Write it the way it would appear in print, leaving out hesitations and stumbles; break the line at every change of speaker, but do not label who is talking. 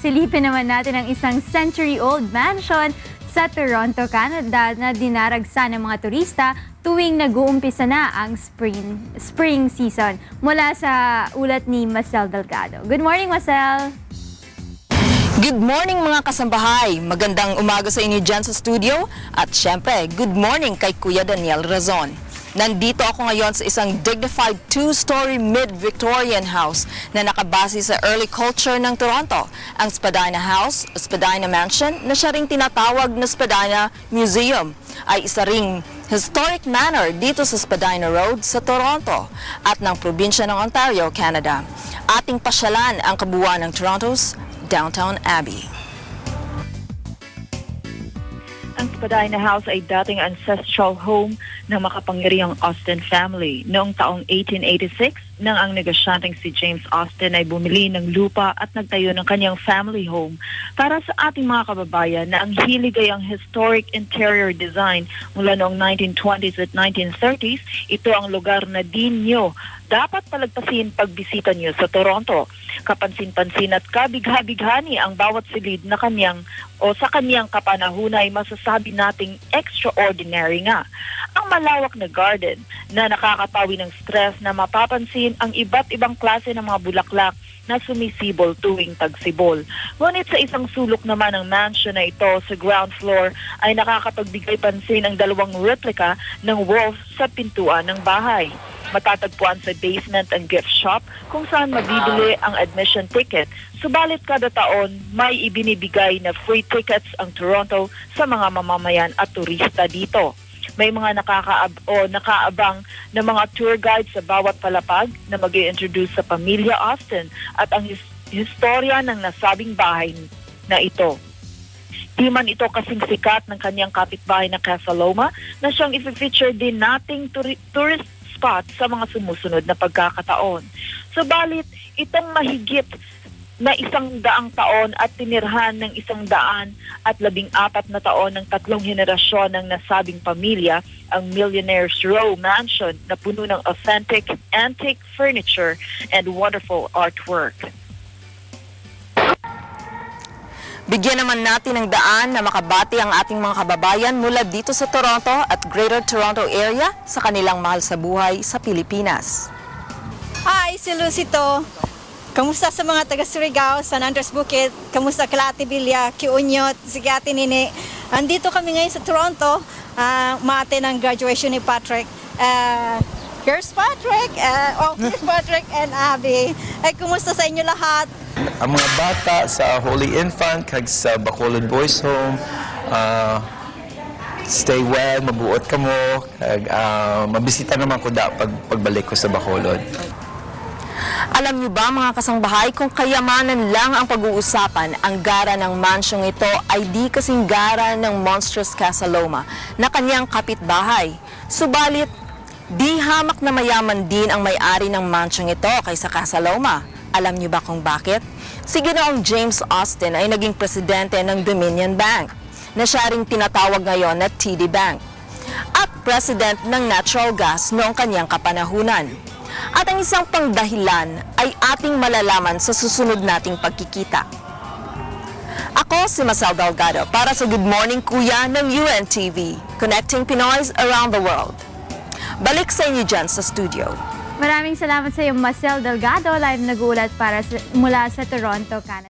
silipin naman natin ang isang century-old mansion sa Toronto, Canada na dinaragsa ng mga turista tuwing nag-uumpisa na ang spring season. Mula sa ulat ni Marcel Delgado. Good morning, Marcel!
Good morning mga kasambahay! Magandang umaga sa inyo dyan sa studio at syempre, good morning kay Kuya Daniel Razon. Nandito ako ngayon sa isang dignified two-story mid-Victorian house na nakabase sa early culture ng Toronto. Ang Spadina House, Spadina Mansion, na siya ring tinatawag na Spadina Museum, ay isa ring historic manor dito sa Spadina Road sa Toronto at ng probinsya ng Ontario, Canada. Ating pasyalan ang kabuuan ng Toronto's Downtown Abbey.
Ang Spadina House ay dating ancestral home ng makapangyarihang Austin family. Noong taong 1886, nang ang negosyanteng si James Austin ay bumili ng lupa at nagtayo ng kanyang family home para sa ating mga kababayan na ang hilig ay ang historic interior design mula noong 1920s at 1930s. Ito ang lugar na din nyo dapat palagpasin pagbisita nyo sa Toronto. Kapansin-pansin at kabigha-bighani ang bawat silid na sa kanyang kapanahon ay masasabi nating extraordinary nga. Ang malawak na garden na nakakapawi ng stress na mapapansin ang iba't ibang klase ng mga bulaklak na sumisibol tuwing tagsibol. Ngunit sa isang sulok naman ng mansion na ito sa ground floor ay nakakapagbigay pansin ang dalawang replika ng wolf sa pintuan ng bahay. Matatagpuan sa basement ang gift shop kung saan mabibili ang admission ticket. Subalit kada taon, may ibinibigay na free tickets ang Toronto sa mga mamamayan at turista dito. May mga nakaabang na mga tour guide sa bawat palapag na mag-i-introduce sa pamilya Austin at ang historya ng nasabing bahay na ito. Di man ito kasing sikat ng kanyang kapitbahay na Casa Loma na siyang i-feature din nating tourist spot sa mga sumusunod na pagkakataon. Subalit, itong mahigit na 100 taon at tinirhan ng 114 na taon ng 3 henerasyon ng nasabing pamilya, ang Millionaire's Row Mansion na puno ng authentic, antique furniture and wonderful artwork.
Bigyan naman natin ng daan na makabati ang ating mga kababayan mula dito sa Toronto at Greater Toronto Area sa kanilang mahal sa buhay sa Pilipinas.
Hi, si Lucy to. Kamusta sa mga taga Surigao, San Andres Bukid? Kamusta kila Ate Bilya, Kiunyot, sige Ate Nini? Andito kami ngayon sa Toronto, maate ng graduation ni Patrick. Here's Patrick, here's Patrick and Abby. Ay, kumusta sa inyo lahat?
Ang mga bata sa Holy Infant kag sa Bacolod Boys Home, stay well, mabuot ka mo, kag mabisita naman ko pagbalik ko sa Bacolod.
Alam niyo ba mga kasangbahay, kung kayamanan lang ang pag-uusapan, ang gara ng mansyong ito ay di kasing gara ng monstrous Casa Loma na kanyang kapitbahay. Subalit, di hamak na mayaman din ang may-ari ng mansyong ito kaysa Casa Loma. Alam niyo ba kung bakit? Si Ginoong James Austin ay naging presidente ng Dominion Bank, na siya ring tinatawag ngayon na TD Bank, at president ng natural gas noong kanyang kapanahunan. At ang isang pangdahilan ay ating malalaman sa susunod nating pagkikita. Ako si Marcel Delgado para sa Good Morning Kuya ng UNTV, connecting Pinoys around the world. Balik sa inyo dyan sa studio.
Maraming salamat sa iyo, Marcel Delgado, live nag-uulat mula sa Toronto, Canada.